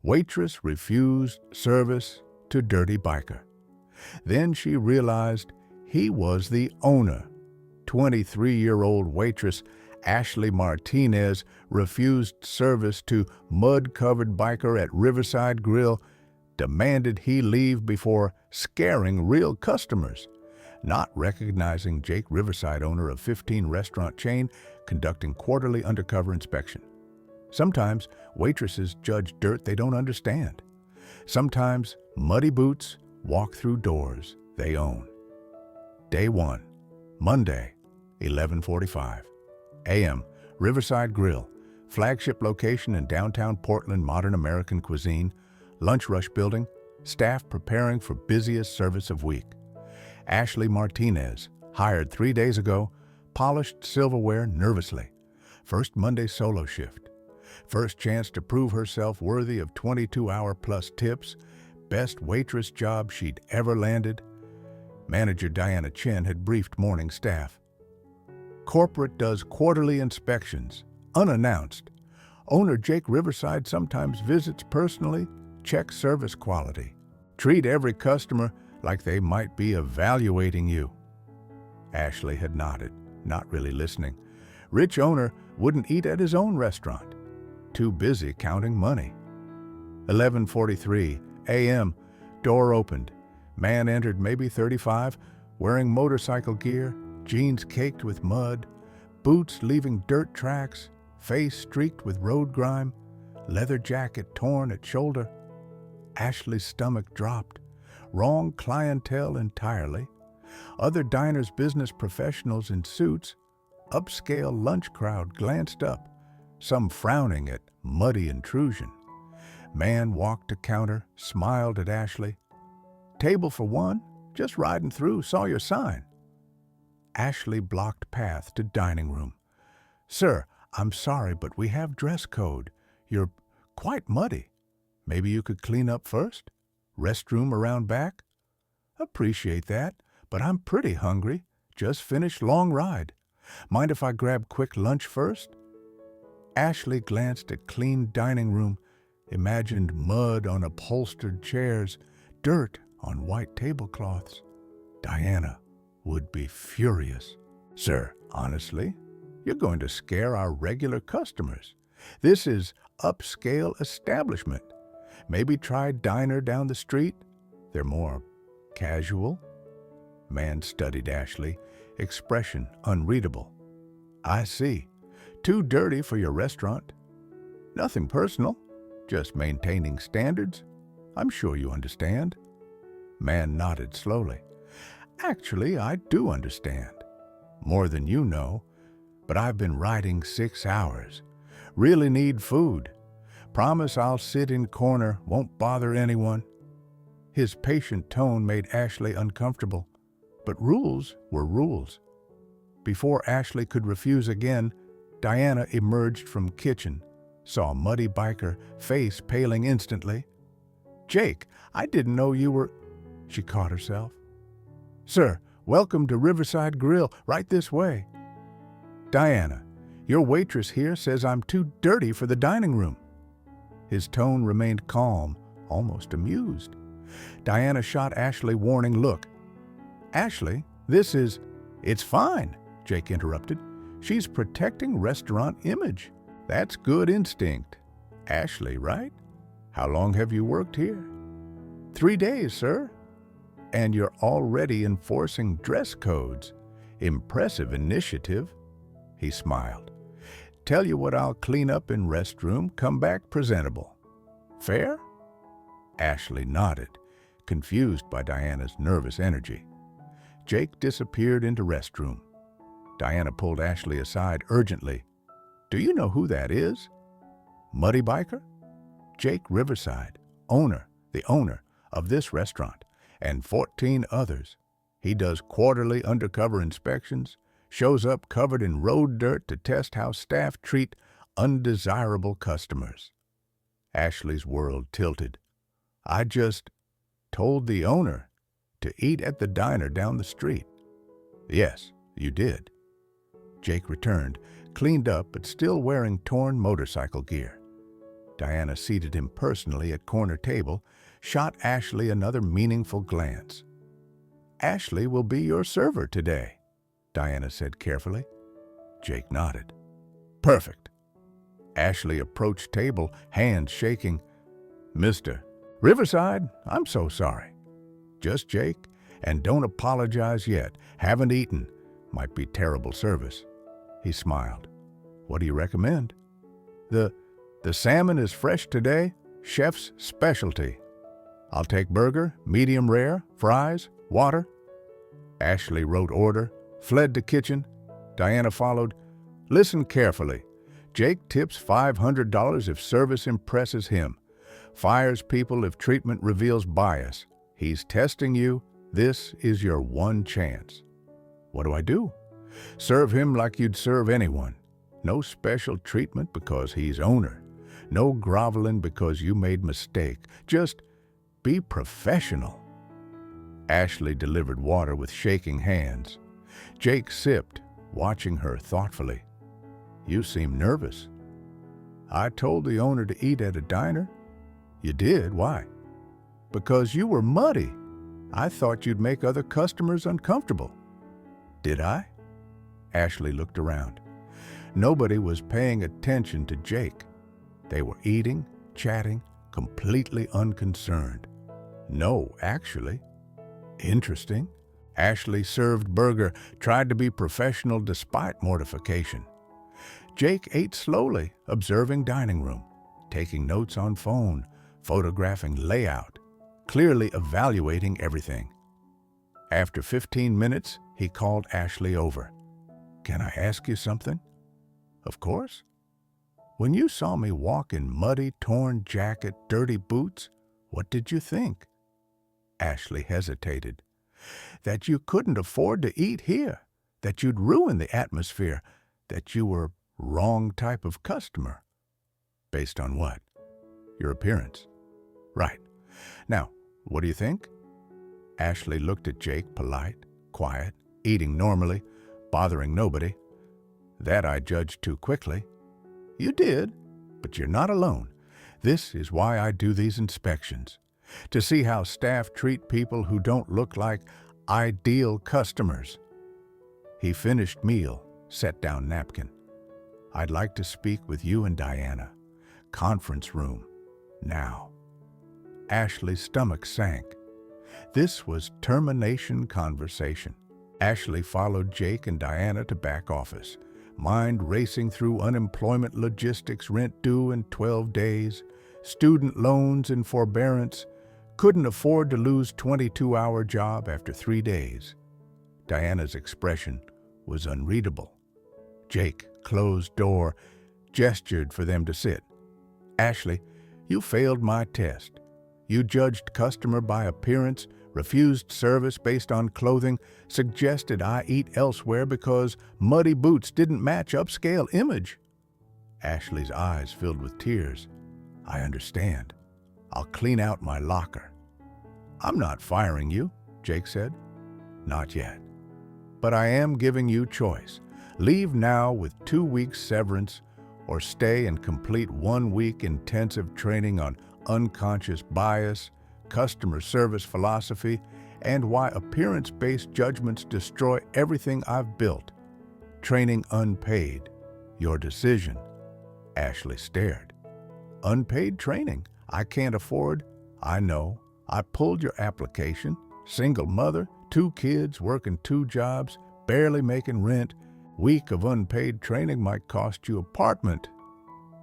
Waitress refused service to dirty biker. Then she realized he was the owner. 23-year-old waitress Ashley Martinez refused service to mud-covered biker at Riverside Grill, demanded he leave before scaring real customers. Not recognizing Jake Riverside, owner of 15-restaurant chain, conducting quarterly undercover inspection. Sometimes waitresses judge dirt they don't understand. Sometimes muddy boots walk through doors they own. Day 1, Monday, 11:45 a.m., Riverside Grill, flagship location in downtown Portland, modern American cuisine, lunch rush building, staff preparing for busiest service of week. Ashley Martinez, hired 3 days ago, polished silverware nervously. First Monday solo shift. First chance to prove herself worthy of 22-hour-plus tips. Best waitress job she'd ever landed. Manager Diana Chen had briefed morning staff. Corporate does quarterly inspections, unannounced. Owner Jake Riverside sometimes visits personally, checks service quality. Treat every customer like they might be evaluating you. Ashley had nodded, not really listening. Rich owner wouldn't eat at his own restaurant. Too busy counting money. 11:43 a.m., door opened. Man entered, maybe 35, wearing motorcycle gear, jeans caked with mud, boots leaving dirt tracks, face streaked with road grime, leather jacket torn at shoulder. Ashley's stomach dropped. Wrong clientele entirely. Other diners, business professionals in suits. Upscale lunch crowd glanced up, some frowning at muddy intrusion. Man walked to counter, smiled at Ashley. Table for one, just riding through, saw your sign. Ashley blocked path to dining room. Sir, I'm sorry, but we have dress code. You're quite muddy. Maybe you could clean up first? Restroom around back? Appreciate that, but I'm pretty hungry. Just finished long ride. Mind if I grab quick lunch first? Ashley glanced at clean dining room, imagined mud on upholstered chairs, dirt on white tablecloths. Diana would be furious. Sir, honestly, you're going to scare our regular customers. This is upscale establishment. Maybe try diner down the street. They're more casual. Man studied Ashley, expression unreadable. I see. Too dirty for your restaurant. Nothing personal, just maintaining standards. I'm sure you understand. Man nodded slowly. Actually, I do understand. More than you know, but I've been riding 6 hours. Really need food. Promise I'll sit in corner, won't bother anyone. His patient tone made Ashley uncomfortable, but rules were rules. Before Ashley could refuse again, Diana emerged from kitchen, saw muddy biker, face paling instantly. Jake, I didn't know you were... She caught herself. Sir, welcome to Riverside Grill, right this way. Diana, your waitress here says I'm too dirty for the dining room. His tone remained calm, almost amused. Diana shot Ashley a warning look. Ashley, this is... It's fine, Jake interrupted. She's protecting restaurant image. That's good instinct. Ashley, right? How long have you worked here? 3 days, sir. And you're already enforcing dress codes. Impressive initiative. He smiled. Tell you what, I'll clean up in restroom, come back presentable. Fair? Ashley nodded, confused by Diana's nervous energy. Jake disappeared into restroom. Diana pulled Ashley aside urgently. Do you know who that is? Muddy biker? Jake Riverside, the owner of this restaurant, and 14 others. He does quarterly undercover inspections, shows up covered in road dirt to test how staff treat undesirable customers. Ashley's world tilted. I just told the owner to eat at the diner down the street. Yes, you did. Jake returned, cleaned up but still wearing torn motorcycle gear. Diana seated him personally at corner table, shot Ashley another meaningful glance. "Ashley will be your server today," Diana said carefully. Jake nodded. "Perfect." Ashley approached table, hands shaking. "Mr. Riverside, I'm so sorry." "Just Jake, and don't apologize yet. Haven't eaten. Might be terrible service." He smiled. "What do you recommend?" The salmon is fresh today, chef's specialty." "I'll take burger, medium rare, fries, water." Ashley wrote order, fled to kitchen. Diana followed. "Listen carefully. Jake tips $500 if service impresses him. Fires people if treatment reveals bias. He's testing you. This is your one chance." "What do I do?" "Serve him like you'd serve anyone. No special treatment because he's owner. No groveling because you made mistake. Just be professional." Ashley delivered water with shaking hands. Jake sipped, watching her thoughtfully. "You seem nervous." "I told the owner to eat at a diner." "You did? Why?" "Because you were muddy. I thought you'd make other customers uncomfortable." "Did I?" Ashley looked around. Nobody was paying attention to Jake. They were eating, chatting, completely unconcerned. "No, actually." "Interesting." Ashley served burger, tried to be professional despite mortification. Jake ate slowly, observing dining room, taking notes on phone, photographing layout, clearly evaluating everything. After 15 minutes, he called Ashley over. "Can I ask you something?" "Of course." "When you saw me walk in muddy, torn jacket, dirty boots, what did you think?" Ashley hesitated. "That you couldn't afford to eat here, that you'd ruin the atmosphere, that you were wrong type of customer." "Based on what?" "Your appearance." "Right. Now, what do you think?" Ashley looked at Jake, polite, quiet, eating normally, bothering nobody. "That I judged too quickly." "You did, but you're not alone. This is why I do these inspections, to see how staff treat people who don't look like ideal customers." He finished meal, set down napkin. "I'd like to speak with you and Diana. Conference room. Now." Ashley's stomach sank. This was termination conversation. Ashley followed Jake and Diana to back office, mind racing through unemployment logistics, rent due in 12 days, student loans and forbearance, couldn't afford to lose 22-hour job after 3 days. Diana's expression was unreadable. Jake closed door, gestured for them to sit. "Ashley, you failed my test. You judged customer by appearance, refused service based on clothing, suggested I eat elsewhere because muddy boots didn't match upscale image." Ashley's eyes filled with tears. "I understand. I'll clean out my locker." "I'm not firing you," Jake said. "Not yet. But I am giving you choice. Leave now with 2 weeks severance, or stay and complete 1-week intensive training on unconscious bias, customer service philosophy, and why appearance-based judgments destroy everything I've built. Training unpaid. Your decision." Ashley stared. "Unpaid training? I can't afford." "I know. I pulled your application. Single mother, 2 kids, working 2 jobs, barely making rent. Week of unpaid training might cost you apartment."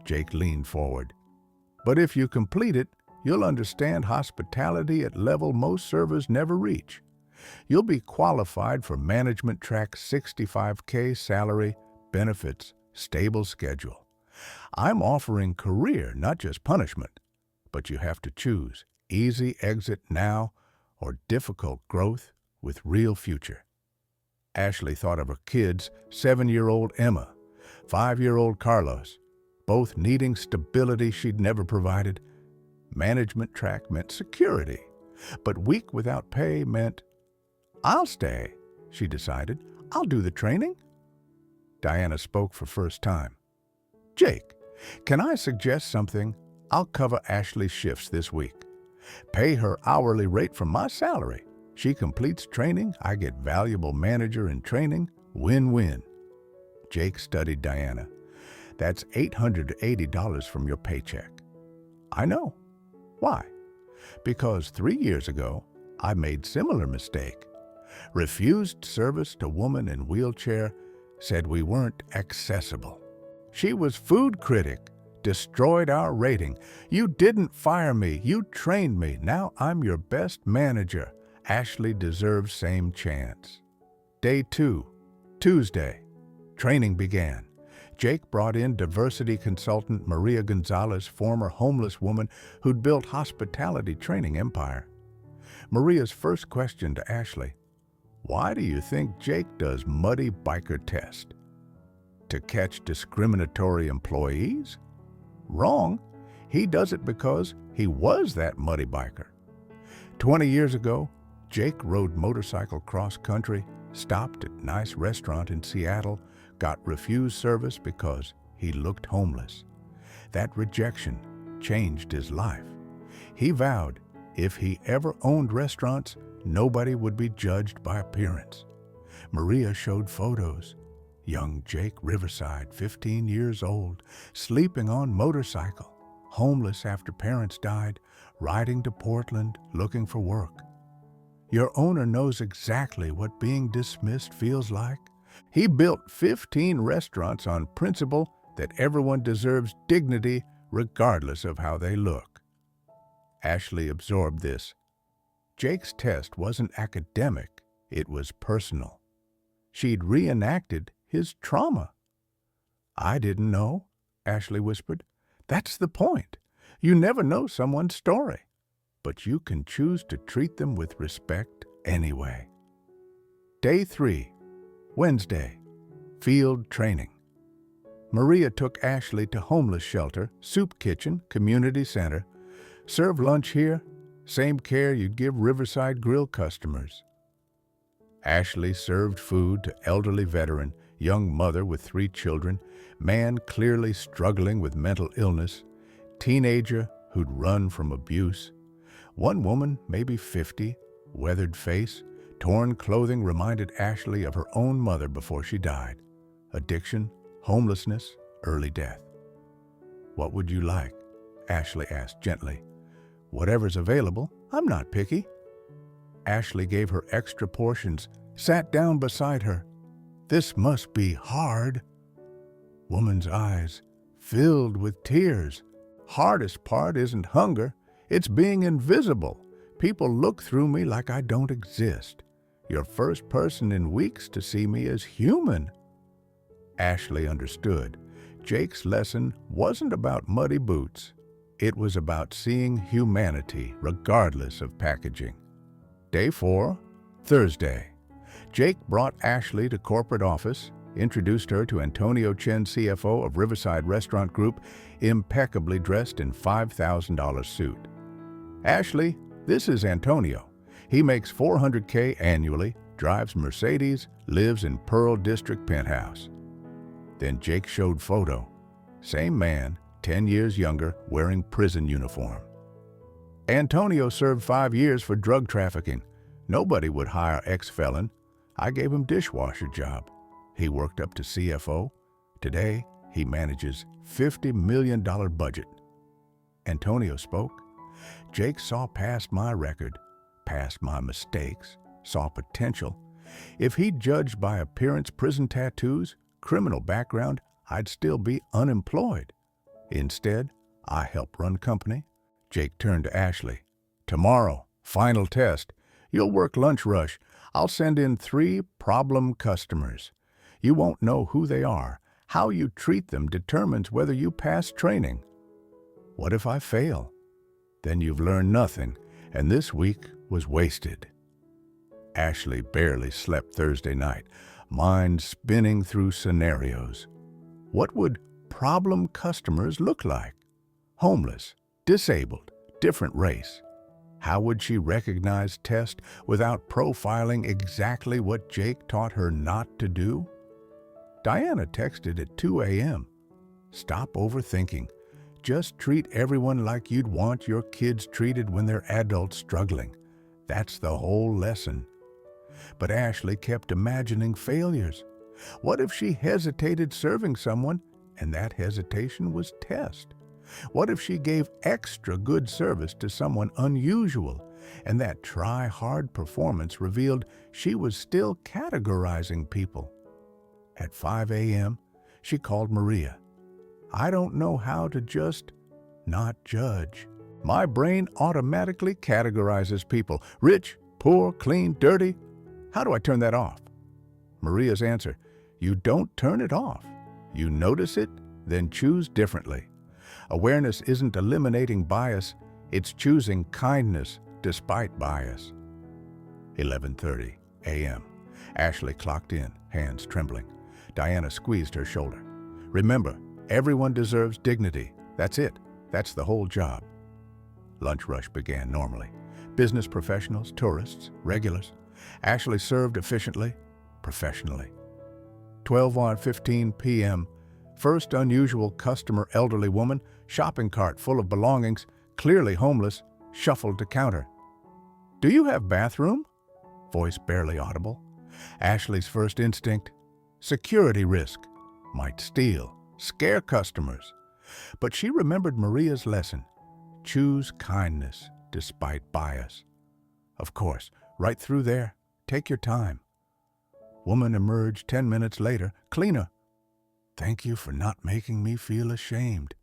Jake leaned forward. "But if you complete it, you'll understand hospitality at level most servers never reach. You'll be qualified for management track, 65K salary, benefits, stable schedule. I'm offering career, not just punishment. But you have to choose easy exit now or difficult growth with real future." Ashley thought of her kids, 7-year-old Emma, 5-year-old Carlos, both needing stability she'd never provided. Management track meant security, but week without pay meant, "I'll stay," she decided. "I'll do the training." Diana spoke for first time. "Jake, can I suggest something? I'll cover Ashley's shifts this week. Pay her hourly rate from my salary. She completes training, I get valuable manager in training, win-win. Jake studied Diana. That's $880 from your paycheck. I know. Why? Because 3 years ago, I made similar mistake. Refused service to woman in wheelchair, said we weren't accessible. She was food critic, destroyed our rating. You didn't fire me, you trained me. Now I'm your best manager. Ashley deserves same chance. Day 2, Tuesday. Training began. Jake brought in diversity consultant Maria Gonzalez, former homeless woman who'd built hospitality training empire. Maria's first question to Ashley, why do you think Jake does muddy biker test? To catch discriminatory employees? Wrong. He does it because he was that muddy biker. 20 years ago, Jake rode motorcycle cross-country, stopped at a nice restaurant in Seattle, got refused service because he looked homeless. That rejection changed his life. He vowed if he ever owned restaurants, nobody would be judged by appearance. Maria showed photos. Young Jake Riverside, 15 years old, sleeping on motorcycle, homeless after parents died, riding to Portland looking for work. Your owner knows exactly what being dismissed feels like. He built 15 restaurants on principle that everyone deserves dignity regardless of how they look. Ashley absorbed this. Jake's test wasn't academic, it was personal. She'd reenacted his trauma. I didn't know, Ashley whispered. That's the point. You never know someone's story, but you can choose to treat them with respect anyway. Day 3, Wednesday, field training. Maria took Ashley to homeless shelter, soup kitchen, community center. Serve lunch here, same care you'd give Riverside Grill customers. Ashley served food to elderly veteran, young mother with 3 children, man clearly struggling with mental illness, teenager who'd run from abuse. One woman, maybe 50, weathered face, torn clothing reminded Ashley of her own mother before she died. Addiction, homelessness, early death. What would you like? Ashley asked gently. Whatever's available, I'm not picky. Ashley gave her extra portions, sat down beside her. This must be hard. Woman's eyes filled with tears. Hardest part isn't hunger, it's being invisible. People look through me like I don't exist. You're first person in weeks to see me as human. Ashley understood. Jake's lesson wasn't about muddy boots. It was about seeing humanity regardless of packaging. Day 4, Thursday. Jake brought Ashley to corporate office, introduced her to Antonio Chen, CFO of Riverside Restaurant Group, impeccably dressed in $5,000 suit. Ashley, this is Antonio. He makes $400K annually, drives Mercedes, lives in Pearl District penthouse. Then Jake showed photo. Same man, 10 years younger, wearing prison uniform. Antonio served 5 years for drug trafficking. Nobody would hire ex-felon. I gave him dishwasher job. He worked up to CFO. Today, he manages $50 million budget. Antonio spoke. Jake saw past my record, past my mistakes, saw potential. If he'd judged by appearance, prison tattoos, criminal background, I'd still be unemployed. Instead, I help run company. Jake turned to Ashley. Tomorrow, final test. You'll work lunch rush. I'll send in 3 problem customers. You won't know who they are. How you treat them determines whether you pass training. What if I fail? Then you've learned nothing, and this week was wasted. Ashley barely slept Thursday night, mind spinning through scenarios. What would problem customers look like? Homeless, disabled, different race. How would she recognize test without profiling exactly what Jake taught her not to do? Diana texted at 2 a.m. Stop overthinking. just treat everyone like you'd want your kids treated when they're adults struggling. That's the whole lesson. But Ashley kept imagining failures. What if she hesitated serving someone and that hesitation was test? What if she gave extra good service to someone unusual and that try-hard performance revealed she was still categorizing people? At 5 a.m., she called Maria. I don't know how to just not judge. My brain automatically categorizes people. Rich, poor, clean, dirty. How do I turn that off? Maria's answer, you don't turn it off. You notice it, then choose differently. Awareness isn't eliminating bias, it's choosing kindness despite bias. 11:30 a.m. Ashley clocked in, hands trembling. Diana squeezed her shoulder. Remember, everyone deserves dignity. That's it. That's the whole job. Lunch rush began normally. Business professionals, tourists, regulars. Ashley served efficiently, professionally. 12:15 p.m. First unusual customer, elderly woman, shopping cart full of belongings, clearly homeless, shuffled to counter. Do you have bathroom? Voice barely audible. Ashley's first instinct, security risk, might steal, scare customers. But she remembered Maria's lesson, choose kindness despite bias. Of course, right through there, take your time. Woman emerged 10 minutes later, cleaner. Thank you for not making me feel ashamed.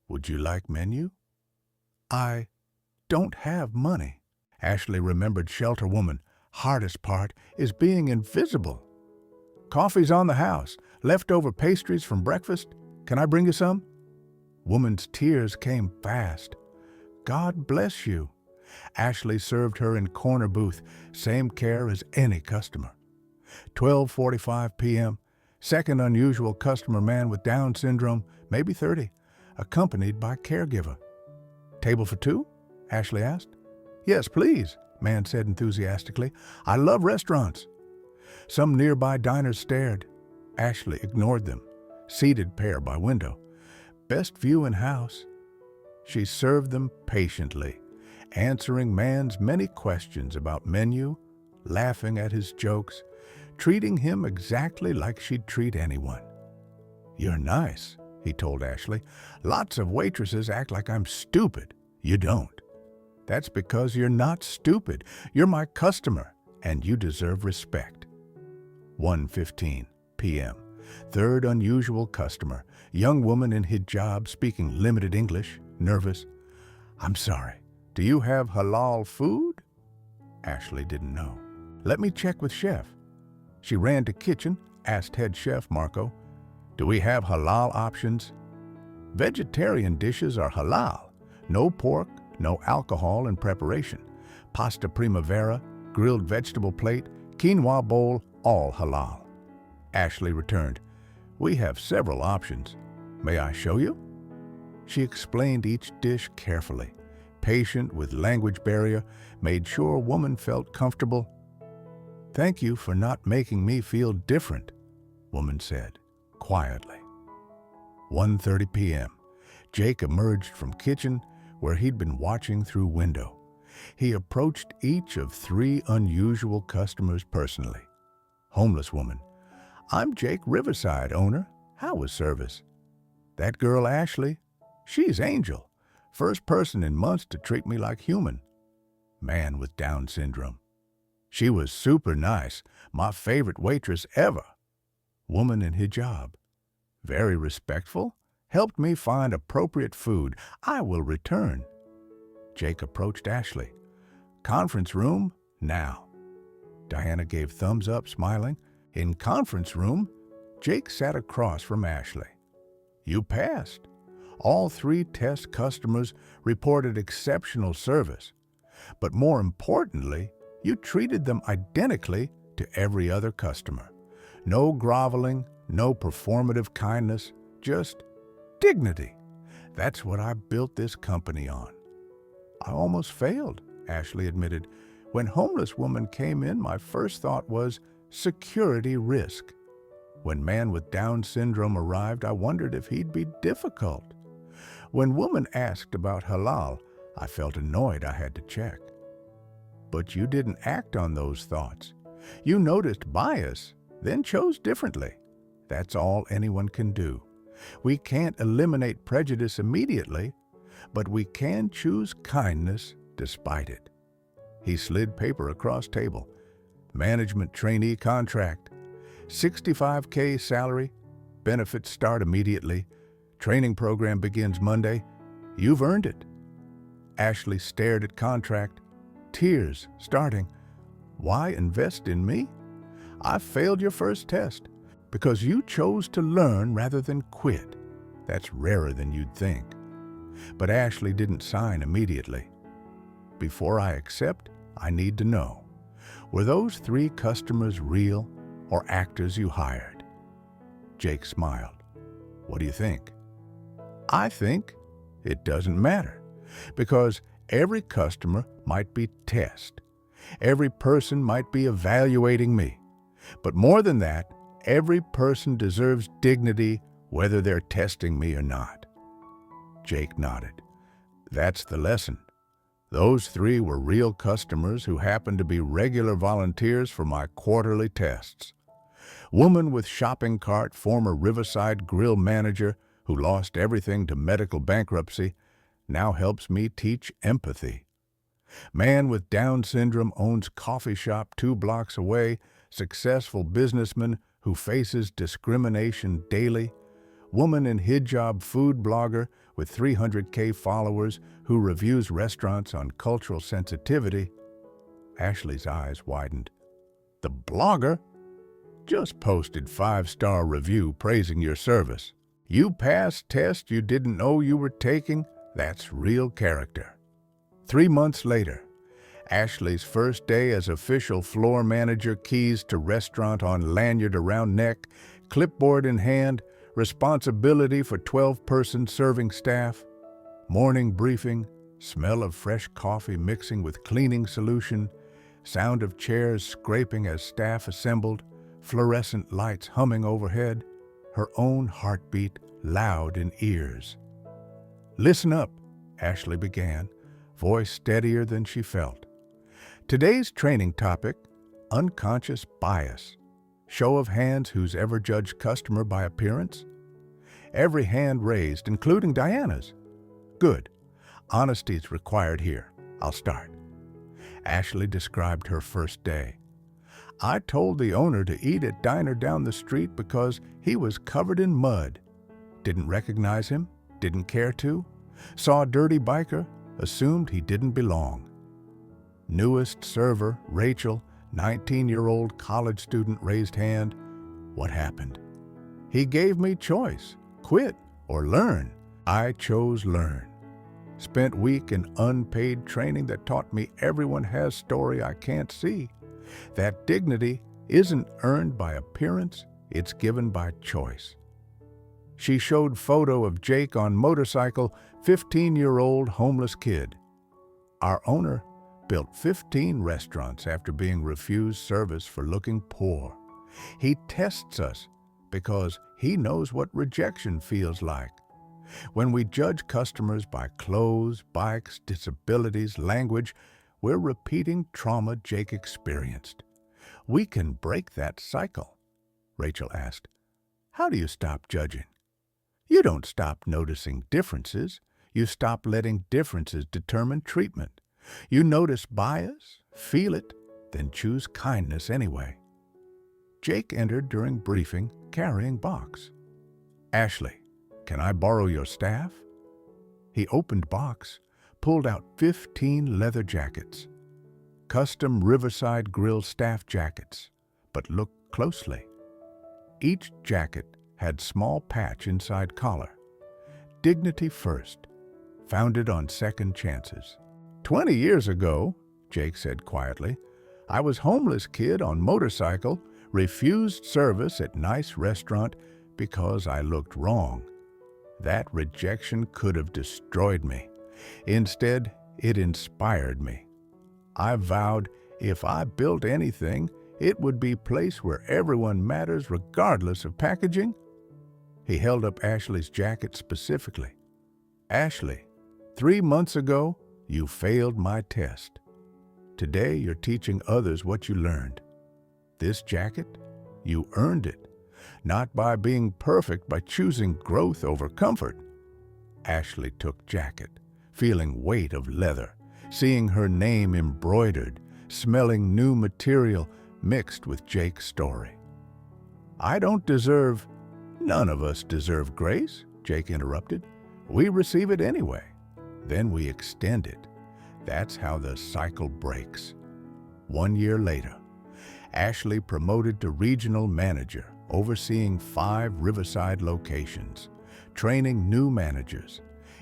Would you like menu? I don't have money. Ashley remembered shelter woman. Hardest part is being invisible. Coffee's on the house. Leftover pastries from breakfast. Can I bring you some? Woman's tears came fast. God bless you. Ashley served her in corner booth, same care as any customer. 12:45 p.m. Second unusual customer, man with Down syndrome, maybe 30, accompanied by caregiver. Table for two? Ashley asked. Yes, please, man said enthusiastically. I love restaurants. Some nearby diners stared. Ashley ignored them. Seated pair by window. Best view in house. She served them patiently, answering man's many questions about menu, laughing at his jokes, treating him exactly like she'd treat anyone. You're nice, he told Ashley. Lots of waitresses act like I'm stupid. You don't. That's because you're not stupid. You're my customer, and you deserve respect. 1:15 p.m. Third unusual customer, young woman in hijab speaking limited English, nervous. I'm sorry, do you have halal food? Ashley didn't know. Let me check with chef. She ran to kitchen, asked head chef Marco, do we have halal options? Vegetarian dishes are halal. No pork, no alcohol in preparation. Pasta primavera, grilled vegetable plate, quinoa bowl, all halal. Ashley returned. We have several options. May I show you? She explained each dish carefully, patient with language barrier, made sure woman felt comfortable. Thank you for not making me feel different, woman said, quietly. 1:30 p.m. Jake emerged from kitchen where he'd been watching through window. He approached each of three unusual customers personally. Homeless woman. I'm Jake Riverside, owner. How was service? That girl Ashley, she's Angel. First person in months to treat me like human. Man with Down syndrome. She was super nice, my favorite waitress ever. Woman in hijab. Very respectful, helped me find appropriate food. I will return. Jake approached Ashley. Conference room, now. Diana gave thumbs up, smiling. In conference room, Jake sat across from Ashley. You passed. All three test customers reported exceptional service. But more importantly, you treated them identically to every other customer. No groveling, no performative kindness, just dignity. That's what I built this company on. I almost failed, Ashley admitted. When homeless woman came in, my first thought was security risk. When man with Down syndrome arrived, I wondered if he'd be difficult. When woman asked about halal, I felt annoyed I had to check. But you didn't act on those thoughts. You noticed bias, then chose differently. That's all anyone can do. We can't eliminate prejudice immediately, but we can choose kindness despite it. He slid paper across table. Management trainee contract. $65K salary. Benefits start immediately. Training program begins Monday. You've earned it. Ashley stared at contract. Tears starting. Why invest in me? I failed your first test because you chose to learn rather than quit. That's rarer than you'd think. But Ashley didn't sign immediately. Before I accept, I need to know, were those 3 customers real or actors you hired? Jake smiled. What do you think? I think it doesn't matter, because every customer might be test. Every person might be evaluating me. But more than that, every person deserves dignity whether they're testing me or not. Jake nodded. That's the lesson. Those 3 were real customers who happened to be regular volunteers for my quarterly tests. Woman with shopping cart, former Riverside Grill manager who lost everything to medical bankruptcy, now helps me teach empathy. Man with Down syndrome owns coffee shop 2 blocks away, successful businessman who faces discrimination daily. Woman in hijab food blogger with 300K followers who reviews restaurants on cultural sensitivity. Ashley's eyes widened. The blogger? Just posted 5-star review praising your service. You passed test you didn't know you were taking? That's real character. 3 months later, Ashley's first day as official floor manager, keys to restaurant on lanyard around neck, clipboard in hand, responsibility for 12-person serving staff, morning briefing, smell of fresh coffee mixing with cleaning solution, sound of chairs scraping as staff assembled, fluorescent lights humming overhead, her own heartbeat loud in ears. Listen up, Ashley began, voice steadier than she felt. Today's training topic, unconscious bias. Show of hands who's ever judged customer by appearance? Every hand raised, including Diana's. Good. Honesty's required here. I'll start. Ashley described her first day. I told the owner to eat at diner down the street because he was covered in mud. Didn't recognize him, didn't care to. Saw a dirty biker, assumed he didn't belong. Newest server, Rachel, 19-year-old college student, raised hand. What happened? He gave me choice, quit or learn. I chose learn. Spent week in unpaid training that taught me everyone has story I can't see. That dignity isn't earned by appearance, it's given by choice. She showed photo of Jake on motorcycle, 15-year-old homeless kid. Our owner built 15 restaurants after being refused service for looking poor. He tests us because he knows what rejection feels like. When we judge customers by clothes, bikes, disabilities, language, we're repeating trauma Jake experienced. We can break that cycle. Rachel asked, how do you stop judging? You don't stop noticing differences. You stop letting differences determine treatment. You notice bias, feel it, then choose kindness anyway. Jake entered during briefing carrying box. Ashley, can I borrow your staff? He opened box, pulled out 15 leather jackets. Custom Riverside Grill staff jackets, but look closely. Each jacket had small patch inside collar. Dignity first, founded on second chances. 20 years ago, Jake said quietly, I was homeless kid on motorcycle, refused service at nice restaurant because I looked wrong. That rejection could have destroyed me. Instead, it inspired me. I vowed if I built anything, it would be a place where everyone matters regardless of packaging. He held up Ashley's jacket specifically. Ashley, 3 months ago, you failed my test. Today, you're teaching others what you learned. This jacket, you earned it, not by being perfect, by choosing growth over comfort. Ashley took jacket, feeling weight of leather, seeing her name embroidered, smelling new material mixed with Jake's story. None of us deserve grace, Jake interrupted. We receive it anyway. Then we extend it. That's how the cycle breaks. 1 year later, Ashley promoted to regional manager, overseeing 5 Riverside locations, training new managers,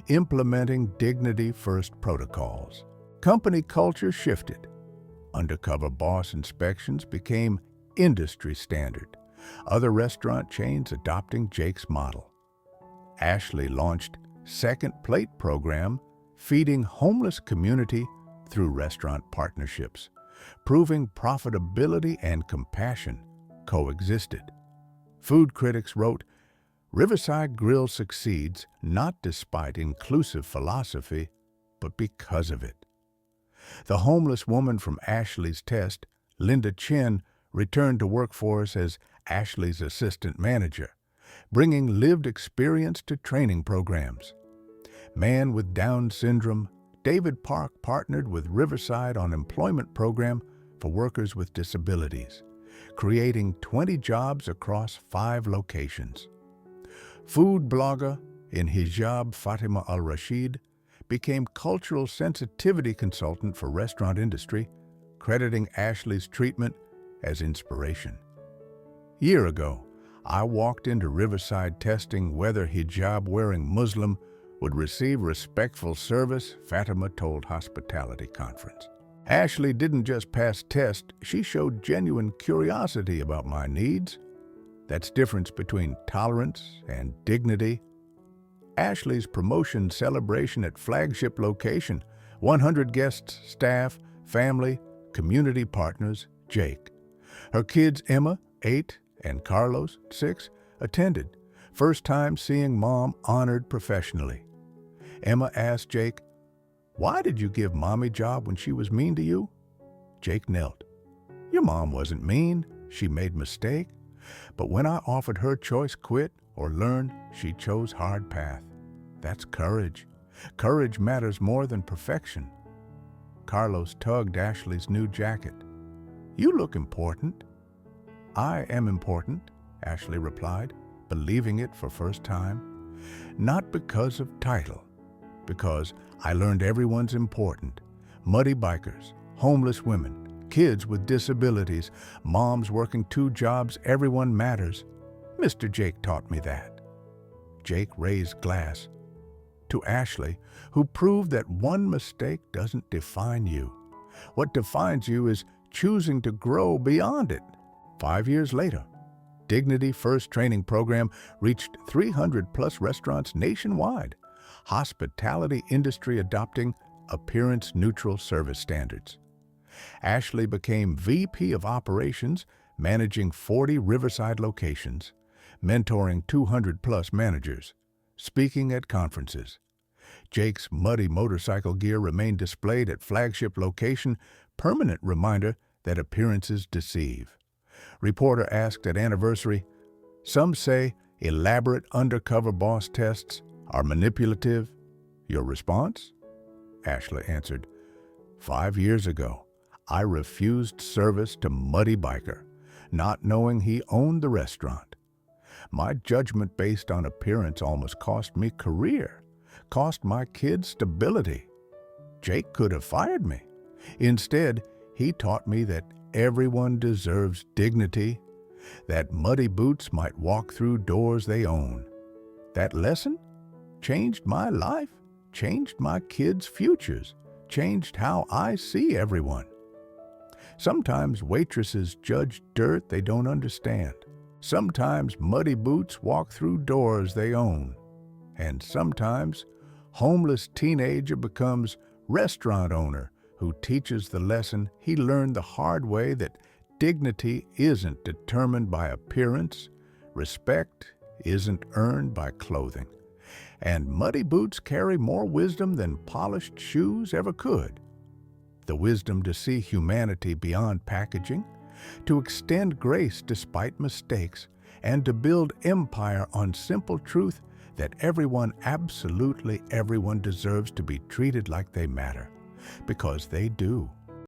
implementing dignity-first protocols. Company culture shifted. Undercover boss inspections became industry standard, other restaurant chains adopting Jake's model. Ashley launched Second Plate program, feeding homeless community through restaurant partnerships, proving profitability and compassion coexisted. Food critics wrote, Riverside Grill succeeds not despite inclusive philosophy, but because of it. The homeless woman from Ashley's test, Linda Chin, returned to work for us as Ashley's assistant manager, bringing lived experience to training programs. Man with Down syndrome, David Park partnered with Riverside on employment program for workers with disabilities, creating 20 jobs across 5 locations. Food blogger in hijab Fatima Al-Rashid became cultural sensitivity consultant for restaurant industry, crediting Ashley's treatment as inspiration. Year ago, I walked into Riverside testing whether hijab-wearing Muslim would receive respectful service, Fatima told Hospitality Conference. Ashley didn't just pass test, she showed genuine curiosity about my needs. That's difference between tolerance and dignity. Ashley's promotion celebration at flagship location, 100 guests, staff, family, community partners, Jake. Her kids Emma, 8, and Carlos, 6, attended, first time seeing mom honored professionally. Emma asked Jake, "Why did you give mommy job when she was mean to you?" Jake knelt. "Your mom wasn't mean, she made mistake. But when I offered her choice quit or learn, she chose hard path. That's courage. Courage matters more than perfection." Carlos tugged Ashley's new jacket. "You look important." "I am important," Ashley replied, believing it for first time. "Not because of title, because I learned everyone's important. Muddy bikers, homeless women, kids with disabilities, moms working 2 jobs, everyone matters. Mr. Jake taught me that." Jake raised glass to Ashley, who proved that one mistake doesn't define you. What defines you is choosing to grow beyond it. 5 years later, Dignity First training program reached 300+ restaurants nationwide, hospitality industry adopting appearance-neutral service standards. Ashley became VP of Operations, managing 40 Riverside locations, mentoring 200+ managers, speaking at conferences. Jake's muddy motorcycle gear remained displayed at flagship location, permanent reminder that appearances deceive. Reporter asked at anniversary, "Some say elaborate undercover boss tests are manipulative. Your response?" Ashley answered, 5 years ago, I refused service to Muddy Biker, not knowing he owned the restaurant. My judgment based on appearance almost cost me career, cost my kids stability. Jake could have fired me. Instead, he taught me that everyone deserves dignity, that muddy boots might walk through doors they own. That lesson changed my life, changed my kids' futures, changed how I see everyone. Sometimes waitresses judge dirt they don't understand. Sometimes muddy boots walk through doors they own. And sometimes homeless teenager becomes restaurant owner who teaches the lesson he learned the hard way, that dignity isn't determined by appearance, respect isn't earned by clothing, And muddy boots carry more wisdom than polished shoes ever could. The wisdom to see humanity beyond packaging, to extend grace despite mistakes, and to build empire on simple truth that everyone, absolutely everyone, deserves to be treated like they matter, because they do.